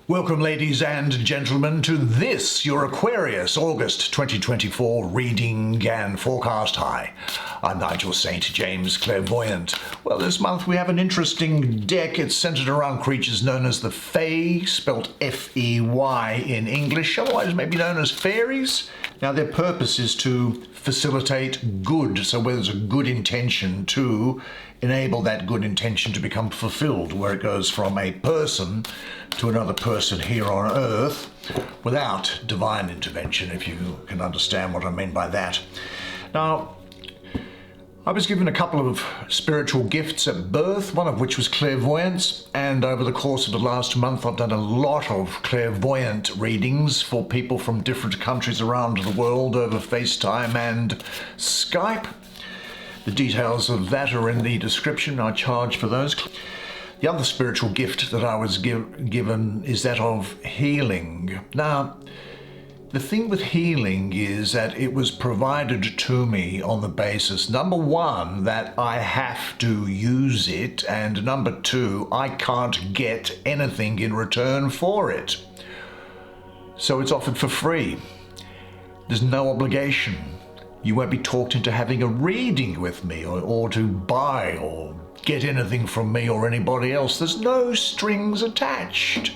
Welcome, ladies and gentlemen, to this, your Aquarius August 2024 reading and forecast high. I'm Nigel St. James, clairvoyant. Well, this month we have an interesting deck. It's centered around creatures known as the Fae, spelt F-E-Y in English, otherwise maybe known as fairies. Now, their purpose is to facilitate good, so where there's a good intention, to enable that good intention to become fulfilled, where it goes from a person to another person here on Earth without divine intervention, if you can understand what I mean by that. Now, I was given a couple of spiritual gifts at birth, one of which was clairvoyance, and over the course of the last month I've done a lot of clairvoyant readings for people from different countries around the world over FaceTime and Skype. The details of that are in the description. I charge for those. The other spiritual gift that I was given is that of healing. Now, the thing with healing is that it was provided to me on the basis, number one, that I have to use it, and number two, I can't get anything in return for it. So it's offered for free. There's no obligation. You won't be talked into having a reading with me or to buy or get anything from me or anybody else. There's no strings attached.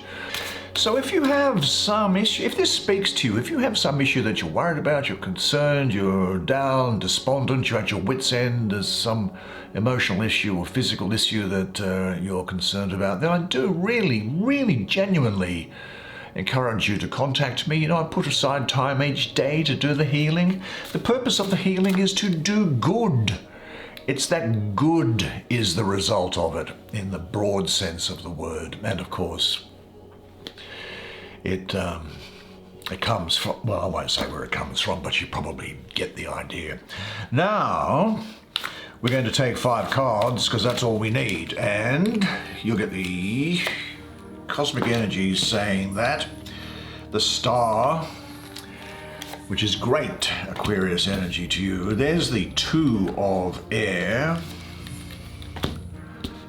So if you have some issue, if this speaks to you, if you have some issue that you're worried about, you're concerned, you're down, despondent, you're at your wit's end, there's some emotional issue or physical issue that you're concerned about, then I do really genuinely encourage you to contact me. You know, I put aside time each day to do the healing. The purpose of the healing is to do good. It's that good is the result of it in the broad sense of the word. And of course, it comes from, well, I won't say where it comes from, but you probably get the idea. Now, we're going to take 5 cards because that's all we need. And you'll get the cosmic energy saying that the star, which is great Aquarius energy to you. There's the 2 of air.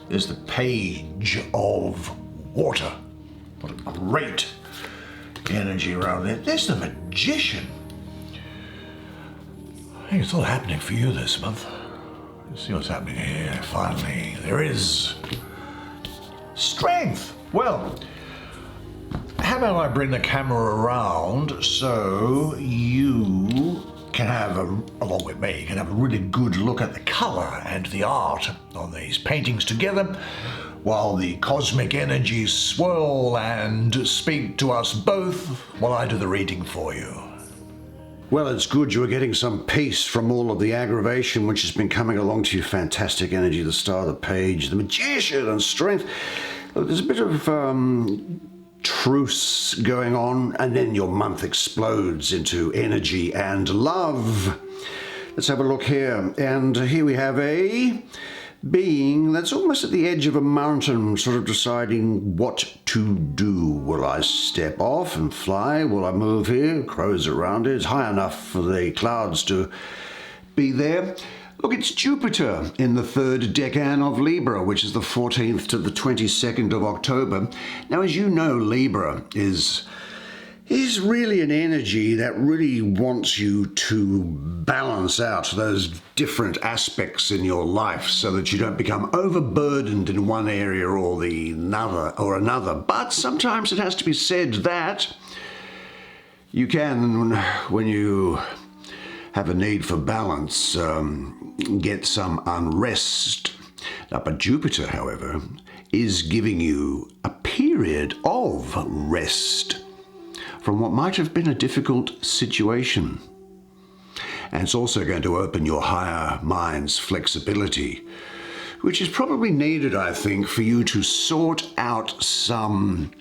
There's the page of water. What a great energy around there. There's the magician. I think it's all happening for you this month. Let's see what's happening here. Finally, there is strength. Well, how about I bring the camera around so you can have, along with me, can have a really good look at the color and the art on these paintings together, while the cosmic energies swirl and speak to us both while I do the reading for you. Well, it's good you are getting some peace from all of the aggravation which has been coming along to you. Fantastic energy, the star, the page, the magician, and strength. There's a bit of truce going on, and then your month explodes into energy and love. Let's have a look here. And here we have a being that's almost at the edge of a mountain, sort of deciding what to do. Will I step off and fly? Will I move here? Crows around it. It's high enough for the clouds to be there. Look, it's Jupiter in the 3rd decan of Libra, which is the 14th to the 22nd of October. Now, as you know, Libra is really an energy that really wants you to balance out those different aspects in your life so that you don't become overburdened in one area or another. But sometimes it has to be said that you can, when you have a need for balance, get some unrest. Now, but Jupiter, however, is giving you a period of rest from what might have been a difficult situation. And it's also going to open your higher mind's flexibility, which is probably needed, I think, for you to sort out some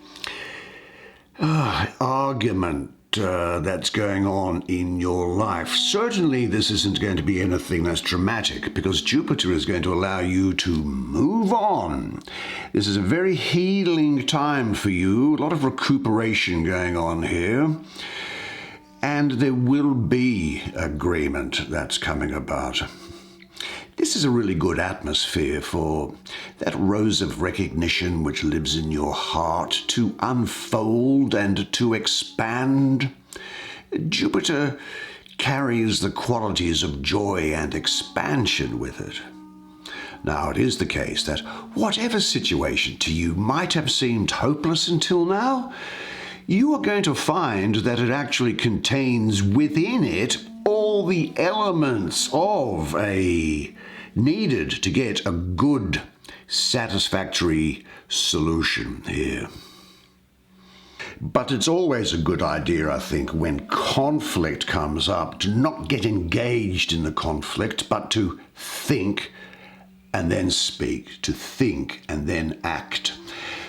argument that's going on in your life. Certainly this isn't going to be anything that's dramatic, because Jupiter is going to allow you to move on. This is a very healing time for you, a lot of recuperation going on here, and there will be agreement that's coming about. This This is a really good atmosphere for that rose of recognition which lives in your heart to unfold and to expand. Jupiter carries the qualities of joy and expansion with it. Now, it is the case that whatever situation to you might have seemed hopeless until now, you are going to find that it actually contains within it all the elements of needed to get a good, satisfactory solution here. But it's always a good idea, I think, when conflict comes up, to not get engaged in the conflict, but to think and then speak, to think and then act.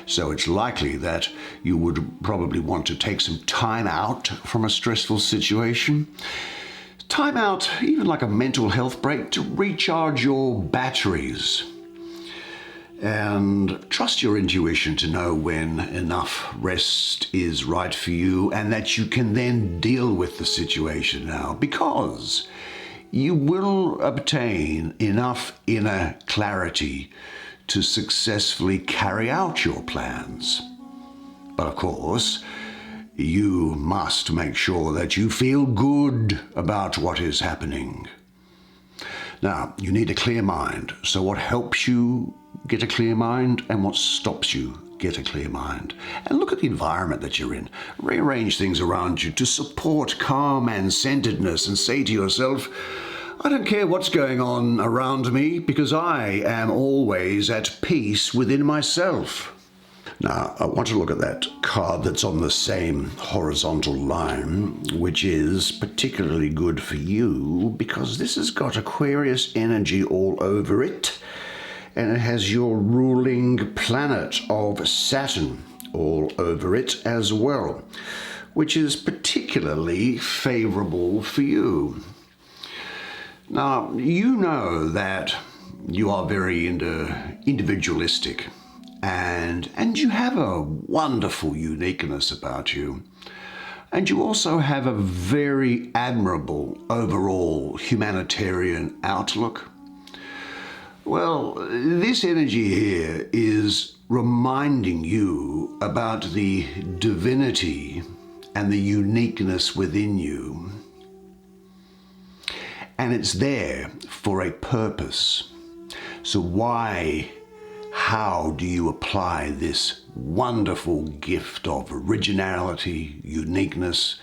So it's likely that you would probably want to take some time out from a stressful situation. Time out, even like a mental health break, to recharge your batteries. And trust your intuition to know when enough rest is right for you and that you can then deal with the situation now, because you will obtain enough inner clarity to successfully carry out your plans. But of course, you must make sure that you feel good about what is happening. Now, you need a clear mind. So what helps you get a clear mind and what stops you get a clear mind? And look at the environment that you're in. Rearrange things around you to support calm and centeredness, and say to yourself, I don't care what's going on around me, because I am always at peace within myself. Now, I want to look at that card that's on the same horizontal line, which is particularly good for you because this has got Aquarius energy all over it, and it has your ruling planet of Saturn all over it as well, which is particularly favorable for you. Now, you know that you are very individualistic, and you have a wonderful uniqueness about you. And you also have a very admirable overall humanitarian outlook. Well, this energy here is reminding you about the divinity and the uniqueness within you. And it's there for a purpose. So how do you apply this wonderful gift of originality, uniqueness,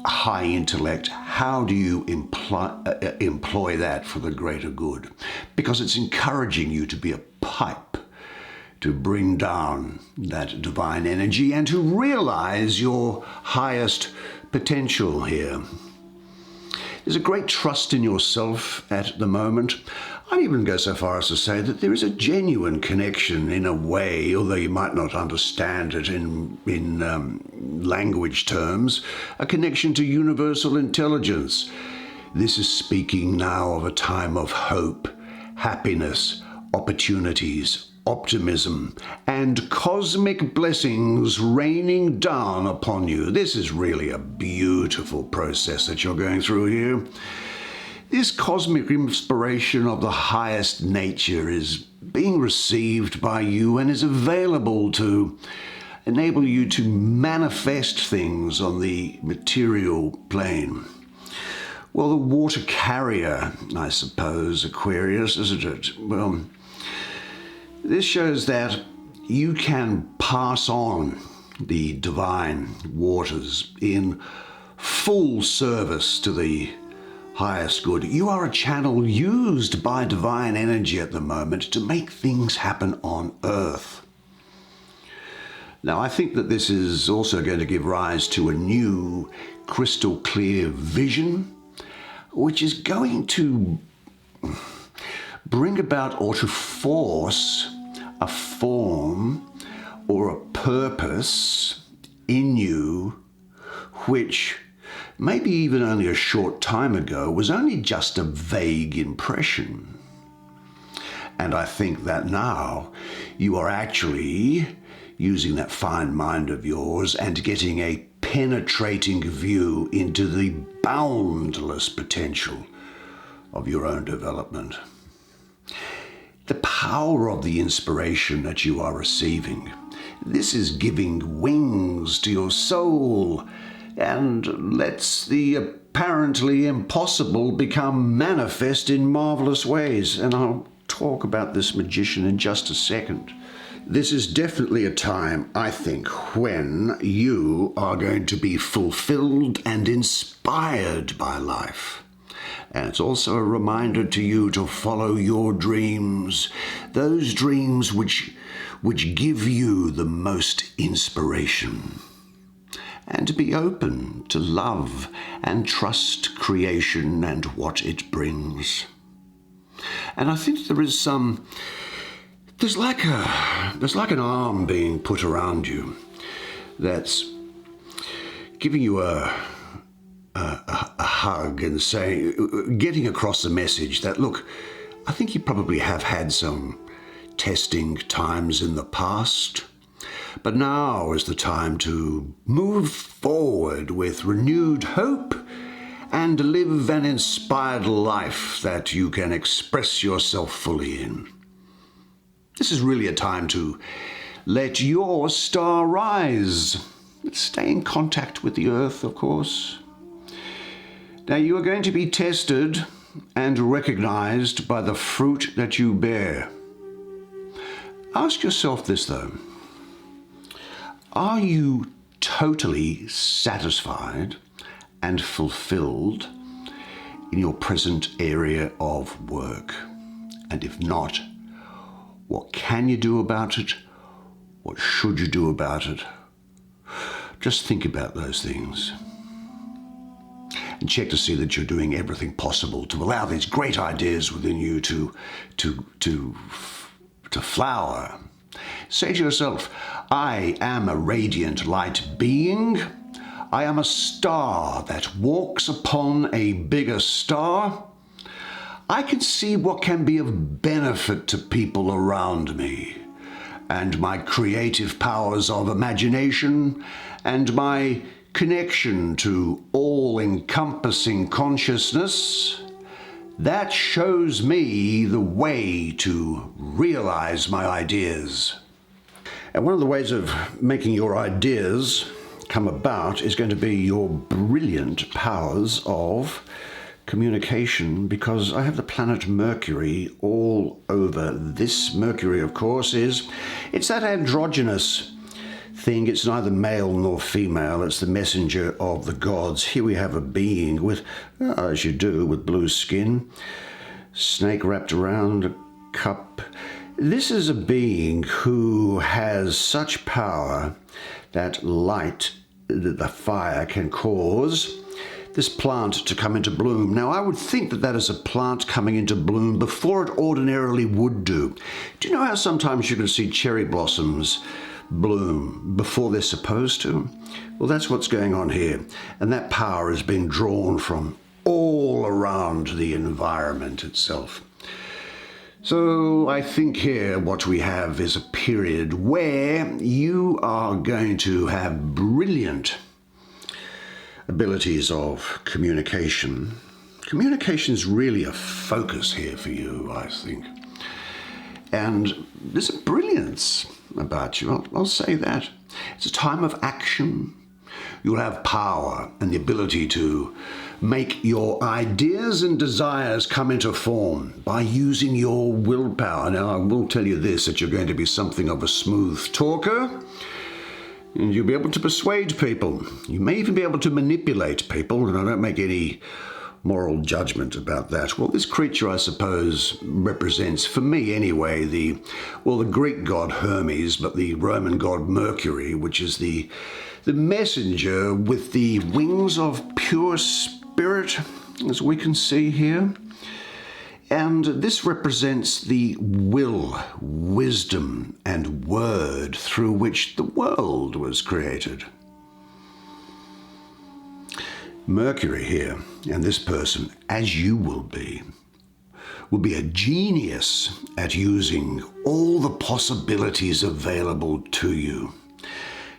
high intellect? How do you employ that for the greater good? Because it's encouraging you to be a pipe, to bring down that divine energy and to realize your highest potential here. There's a great trust in yourself at the moment. I'd even go so far as to say that there is a genuine connection in a way, although you might not understand it in language terms, a connection to universal intelligence. This is speaking now of a time of hope, happiness, opportunities, optimism, and cosmic blessings raining down upon you. This is really a beautiful process that you're going through here. This cosmic inspiration of the highest nature is being received by you and is available to enable you to manifest things on the material plane. Well, the water carrier, I suppose, Aquarius, isn't it? Well, this shows that you can pass on the divine waters in full service to the highest good. You are a channel used by divine energy at the moment to make things happen on Earth. Now, I think that this is also going to give rise to a new crystal clear vision, which is going to bring about or to force a form or a purpose in you which maybe even only a short time ago was only just a vague impression. And I think that now you are actually using that fine mind of yours and getting a penetrating view into the boundless potential of your own development. The power of the inspiration that you are receiving, this is giving wings to your soul and lets the apparently impossible become manifest in marvelous ways. And I'll talk about this magician in just a second. This is definitely a time, I think, when you are going to be fulfilled and inspired by life. And it's also a reminder to you to follow your dreams, those dreams which give you the most inspiration. And to be open to love and trust creation and what it brings. And I think there's like an arm being put around you that's giving you a hug and saying, getting across the message that, look, I think you probably have had some testing times in the past, but now is the time to move forward with renewed hope and live an inspired life that you can express yourself fully in. This is really a time to let your star rise. Stay in contact with the earth, of course. Now, you are going to be tested and recognized by the fruit that you bear. Ask yourself this, though. Are you totally satisfied and fulfilled in your present area of work? And if not, what can you do about it? What should you do about it? Just think about those things. And check to see that you're doing everything possible to allow these great ideas within you to flower. Say to yourself, I am a radiant light being. I am a star that walks upon a bigger star. I can see what can be of benefit to people around me, and my creative powers of imagination and my connection to all-encompassing consciousness, that shows me the way to realize my ideas. And one of the ways of making your ideas come about is going to be your brilliant powers of communication, because I have the planet Mercury all over this. Mercury, of course, it's that androgynous thing. It's neither male nor female. It's the messenger of the gods. Here we have a being with, as you do, with blue skin, snake wrapped around a cup. This is a being who has such power that light, the fire, can cause this plant to come into bloom. Now, I would think that that is a plant coming into bloom before it ordinarily would do. Do you know how sometimes you can see cherry blossoms bloom before they're supposed to? Well, that's what's going on here. And that power is being drawn from all around the environment itself. So I think here what we have is a period where you are going to have brilliant abilities of communication. Communication is really a focus here for you, I think. And there's a brilliance about you, I'll say that. It's a time of action. You'll have power and the ability to make your ideas and desires come into form by using your willpower. Now, I will tell you this, that you're going to be something of a smooth talker. And you'll be able to persuade people. You may even be able to manipulate people, and I don't make any moral judgment about that. Well, this creature, I suppose, represents, for me anyway, the Greek god Hermes, but the Roman god Mercury, which is the messenger with the wings of pure spirit, as we can see here. And this represents the will, wisdom, and word through which the world was created. Mercury here, and this person, as you will be a genius at using all the possibilities available to you.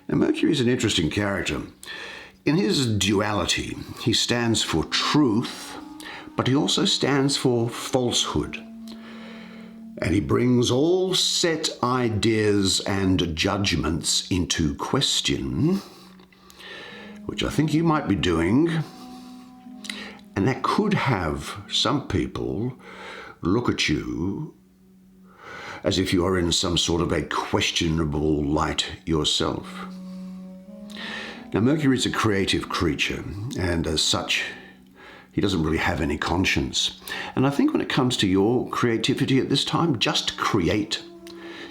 Now, Mercury is an interesting character. In his duality, he stands for truth, but he also stands for falsehood. And he brings all set ideas and judgments into question, which I think you might be doing. And that could have some people look at you as if you are in some sort of a questionable light yourself. Now, Mercury is a creative creature, and as such, he doesn't really have any conscience. And I think when it comes to your creativity at this time, just create.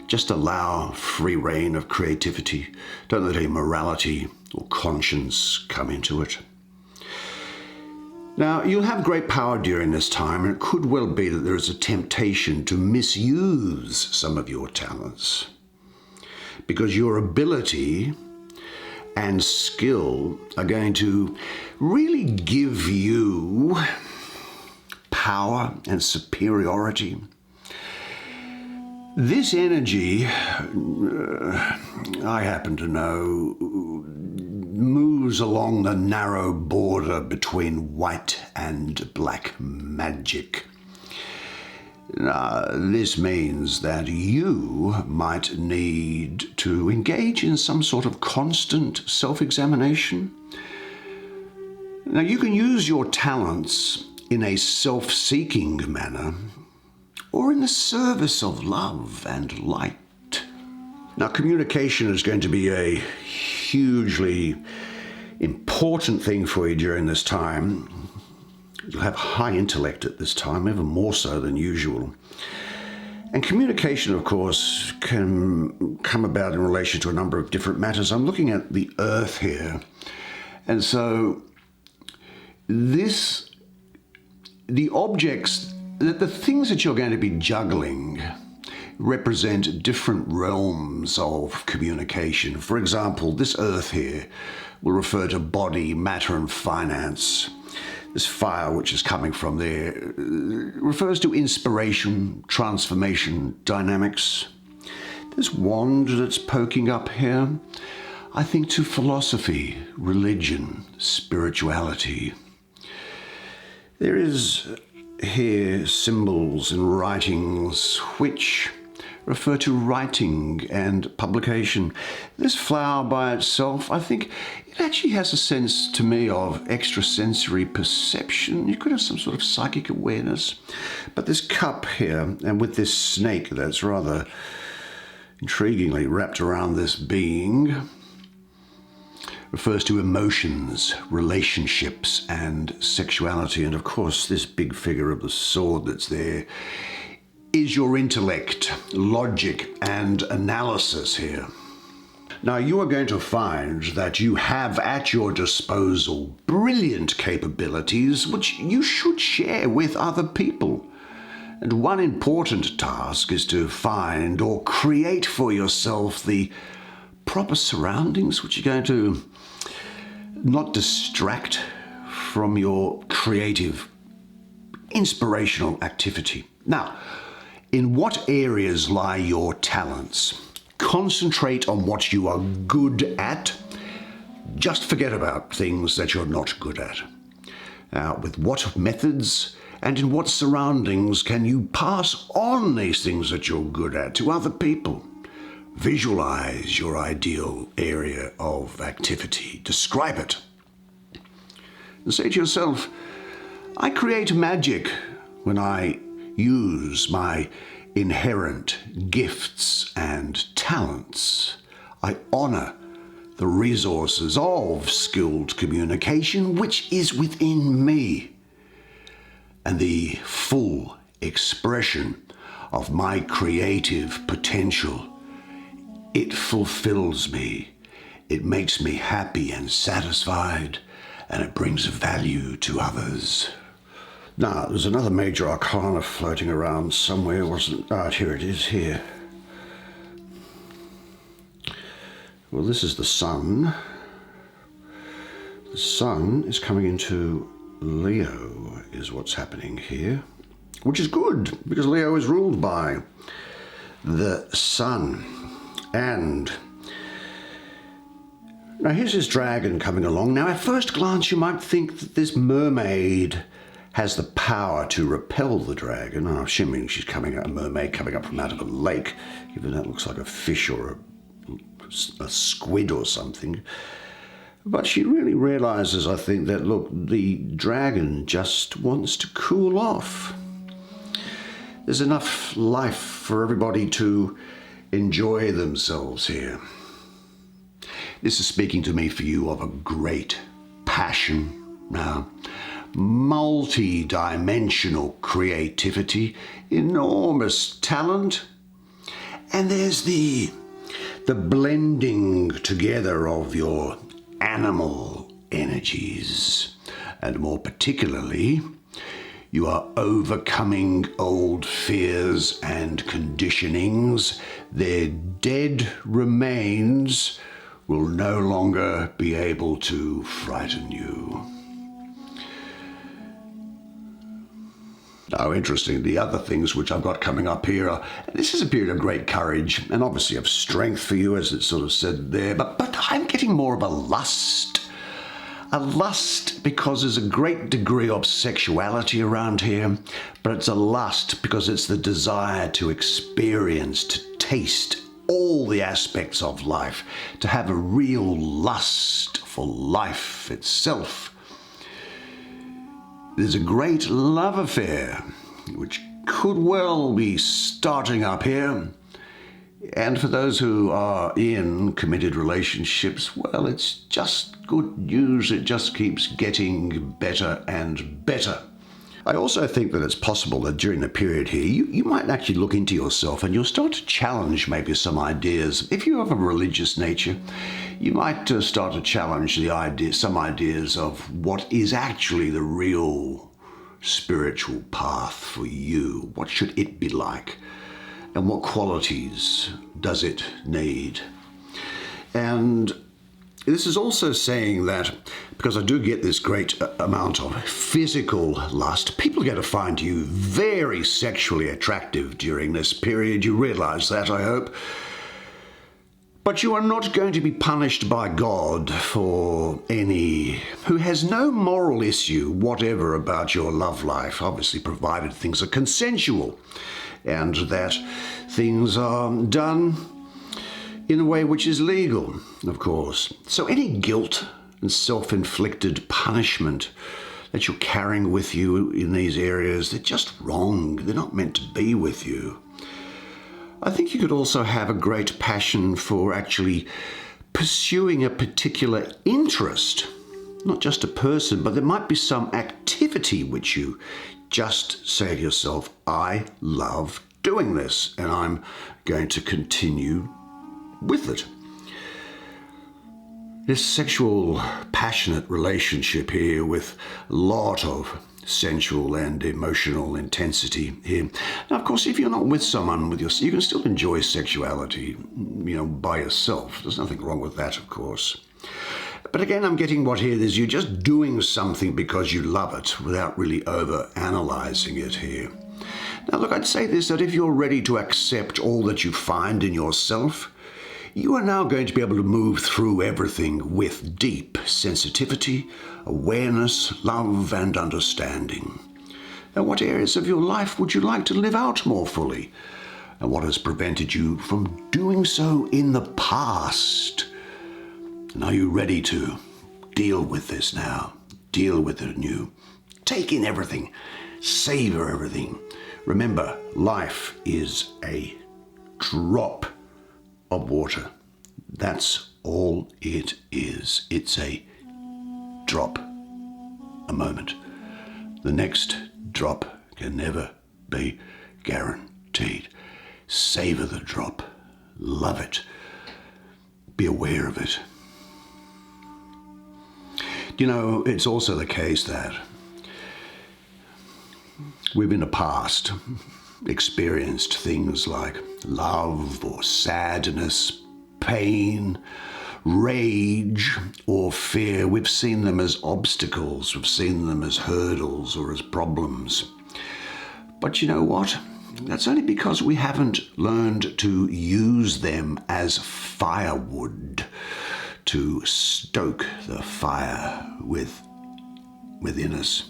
Just allow free reign of creativity. Don't let any morality or conscience come into it. Now, you'll have great power during this time, and it could well be that there is a temptation to misuse some of your talents, because your ability and skill are going to really give you power and superiority. This energy, I happen to know, moves along the narrow border between white and black magic. This means that you might need to engage in some sort of constant self-examination. Now, you can use your talents in a self-seeking manner or in the service of love and light. Now, communication is going to be a hugely important thing for you during this time. You'll have high intellect at this time, even more so than usual. And communication, of course, can come about in relation to a number of different matters. I'm looking at the Earth here. And so the things that you're going to be juggling represent different realms of communication. For example, this Earth here will refer to body, matter, and finance. This fire, which is coming from there, refers to inspiration, transformation, dynamics. This wand that's poking up here, I think, to philosophy, religion, spirituality. There is here symbols and writings which refer to writing and publication. This flower by itself, I think it actually has a sense to me of extrasensory perception. You could have some sort of psychic awareness. But this cup here, and with this snake that's rather intriguingly wrapped around this being, refers to emotions, relationships, and sexuality. And of course, this big figure of the sword that's there is your intellect, logic, and analysis here. Now, you are going to find that you have at your disposal brilliant capabilities which you should share with other people. And one important task is to find or create for yourself the proper surroundings which are going to not distract from your creative, inspirational activity. Now, in what areas lie your talents? Concentrate on what you are good at. Just forget about things that you're not good at. Now, with what methods and in what surroundings can you pass on these things that you're good at to other people? Visualize your ideal area of activity. Describe it. And say to yourself, I create magic when I use my inherent gifts and talents. I honor the resources of skilled communication which is within me, and the full expression of my creative potential. It fulfills me, it makes me happy and satisfied, and it brings value to others. Now, there's another major arcana floating around somewhere, wasn't it? Here it is, here. Well, this is the sun. The sun is coming into Leo, is what's happening here, which is good, because Leo is ruled by the sun. And now here's this dragon coming along. Now, at first glance, you might think that this mermaid has the power to repel the dragon. I'm assuming she's a mermaid coming up from out of a lake, even though it looks like a fish or a squid or something. But she really realizes, I think, that, look, the dragon just wants to cool off. There's enough life for everybody to enjoy themselves here. This is speaking to me for you of a great passion now, multi-dimensional creativity, enormous talent, and there's the blending together of your animal energies, and more particularly, you are overcoming old fears and conditionings. Their dead remains will no longer be able to frighten you. Now, interesting, the other things which I've got coming up here are, this is a period of great courage and obviously of strength for you, as it's sort of said there, but I'm getting more of a lust because there's a great degree of sexuality around here, but it's a lust because it's the desire to experience, to taste all the aspects of life, to have a real lust for life itself. There's a great love affair which could well be starting up here. And for those who are in committed relationships, well, it's just good news. It just keeps getting better and better. I also think that it's possible that during the period here, you might actually look into yourself and you'll start to challenge maybe some ideas. If you have a religious nature, you might start to challenge some ideas of what is actually the real spiritual path for you. What should it be like? And what qualities does it need? And this is also saying that, because I do get this great amount of physical lust, people are going to find you very sexually attractive during this period. You realize that, I hope. But you are not going to be punished by God who has no moral issue whatever about your love life, obviously provided things are consensual and that things are done in a way which is legal, of course. So any guilt and self-inflicted punishment that you're carrying with you in these areas, they're just wrong. They're not meant to be with you. I think you could also have a great passion for actually pursuing a particular interest, not just a person, but there might be some activity which you just say to yourself, I love doing this, and I'm going to continue with it. This sexual, passionate relationship here with a lot of sensual and emotional intensity here. Now, of course, if you're not with someone, you can still enjoy sexuality, by yourself. There's nothing wrong with that, of course. But again, I'm getting what here is you're just doing something because you love it without really over-analyzing it here. Now, look, I'd say this, that if you're ready to accept all that you find in yourself, you are now going to be able to move through everything with deep sensitivity, awareness, love, and understanding. Now, what areas of your life would you like to live out more fully? And what has prevented you from doing so in the past? And are you ready to deal with this now? Deal with it anew. Take in everything. Savor everything. Remember, life is a drop of water. That's all it is. It's a drop, a moment. The next drop can never be guaranteed. Savor the drop. Love it. Be aware of it. It's also the case that we've in the past experienced things like love or sadness, pain, rage or fear. We've seen them as obstacles. We've seen them as hurdles or as problems. But you know what? That's only because we haven't learned to use them as firewood to stoke the fire within us.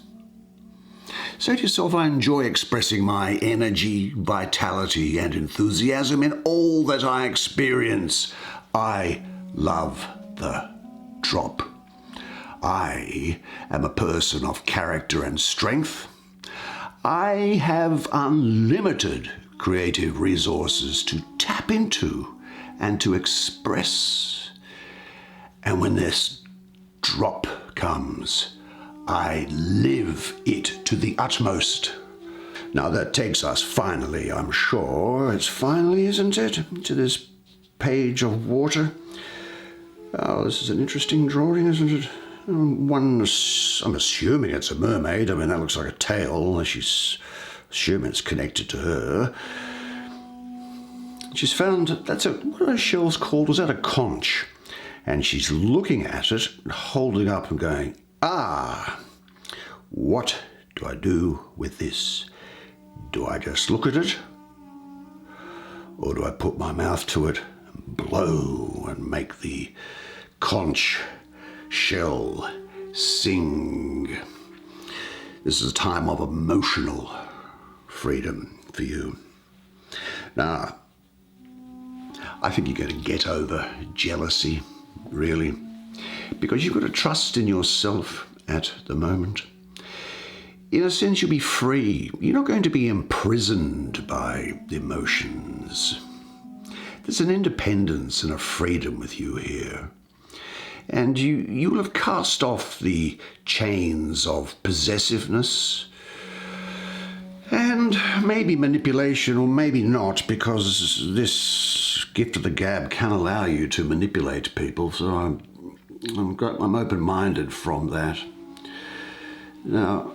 Say to yourself, I enjoy expressing my energy, vitality, and enthusiasm in all that I experience. I love the drop. I am a person of character and strength. I have unlimited creative resources to tap into and to express. And when this drop comes, I live it to the utmost. Now that takes us finally, I'm sure it's finally, isn't it, to this page of water. Oh, this is an interesting drawing, isn't it? I'm assuming it's a mermaid. I mean, that looks like a tail. She's assuming it's connected to her. She's found, what are those shells called? Was that a conch? And she's looking at it, holding up and going, what do I do with this? Do I just look at it? Or do I put my mouth to it and blow and make the conch shell sing? This is a time of emotional freedom for you. Now, I think you're going to get over jealousy, really, because you've got to trust in yourself at the moment. In a sense, you'll be free. You're not going to be imprisoned by emotions. There's an independence and a freedom with you here. And you will have cast off the chains of possessiveness and maybe manipulation, or maybe not, because this gift of the gab can allow you to manipulate people. So I'm open-minded from that. Now,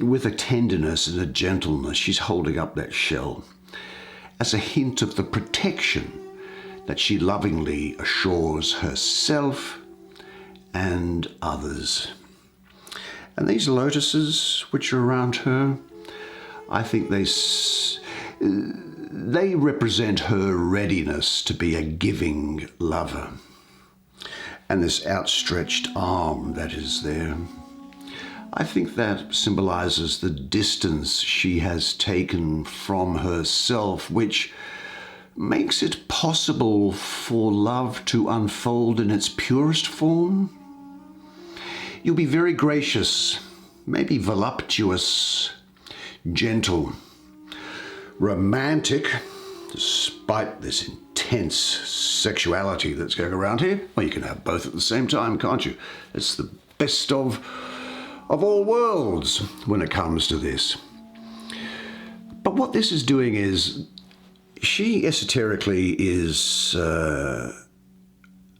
with a tenderness and a gentleness, she's holding up that shell as a hint of the protection that she lovingly assures herself and others. And these lotuses which are around her, I think they represent her readiness to be a giving lover. And this outstretched arm that is there, I think that symbolizes the distance she has taken from herself, which makes it possible for love to unfold in its purest form. You'll be very gracious, maybe voluptuous, gentle, romantic, despite this intense sexuality that's going around here. Well, you can have both at the same time, can't you? It's the best of all worlds when it comes to this. But what this is doing is, she esoterically is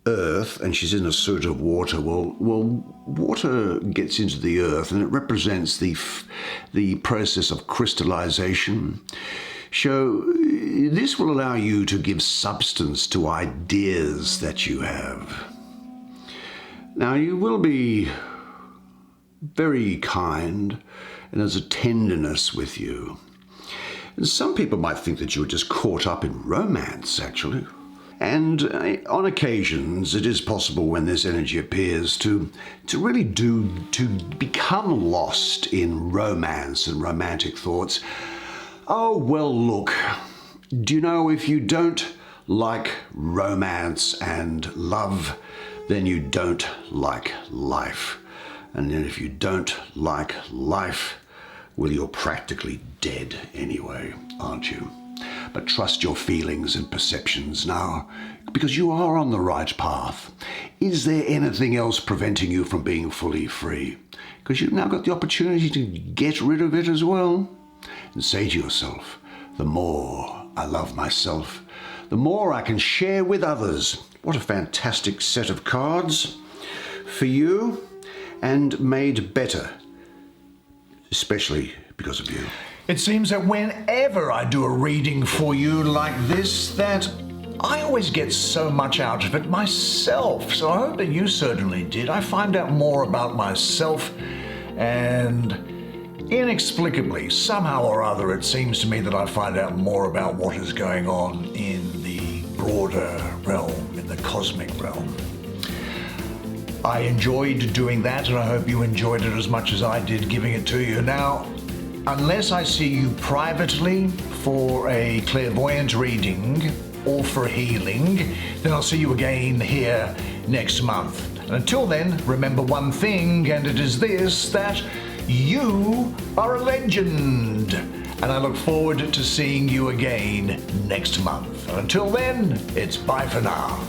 earth, and she's in a suit of water. Well, water gets into the earth, and it represents the process of crystallization. So this will allow you to give substance to ideas that you have. Now, you will be very kind, and there's a tenderness with you. And some people might think that you were just caught up in romance, actually. And on occasions, it is possible when this energy appears to really become lost in romance and romantic thoughts. Oh, well, look, do you know, if you don't like romance and love, then you don't like life. And then if you don't like life, well, you're practically dead anyway, aren't you? But trust your feelings and perceptions now, because you are on the right path. Is there anything else preventing you from being fully free? Because you've now got the opportunity to get rid of it as well. And say to yourself, the more I love myself, the more I can share with others. What a fantastic set of cards for you, and made better, especially because of you. It seems that whenever I do a reading for you like this, that I always get so much out of it myself. So I hope that you certainly did. I find out more about myself, and inexplicably, somehow or other, it seems to me that I find out more about what is going on in the broader realm, in the cosmic realm. I enjoyed doing that, and I hope you enjoyed it as much as I did giving it to you. Now, unless I see you privately for a clairvoyant reading or for healing, then I'll see you again here next month. And until then, remember one thing, and it is this, that you are a legend. And I look forward to seeing you again next month. And until then, it's bye for now.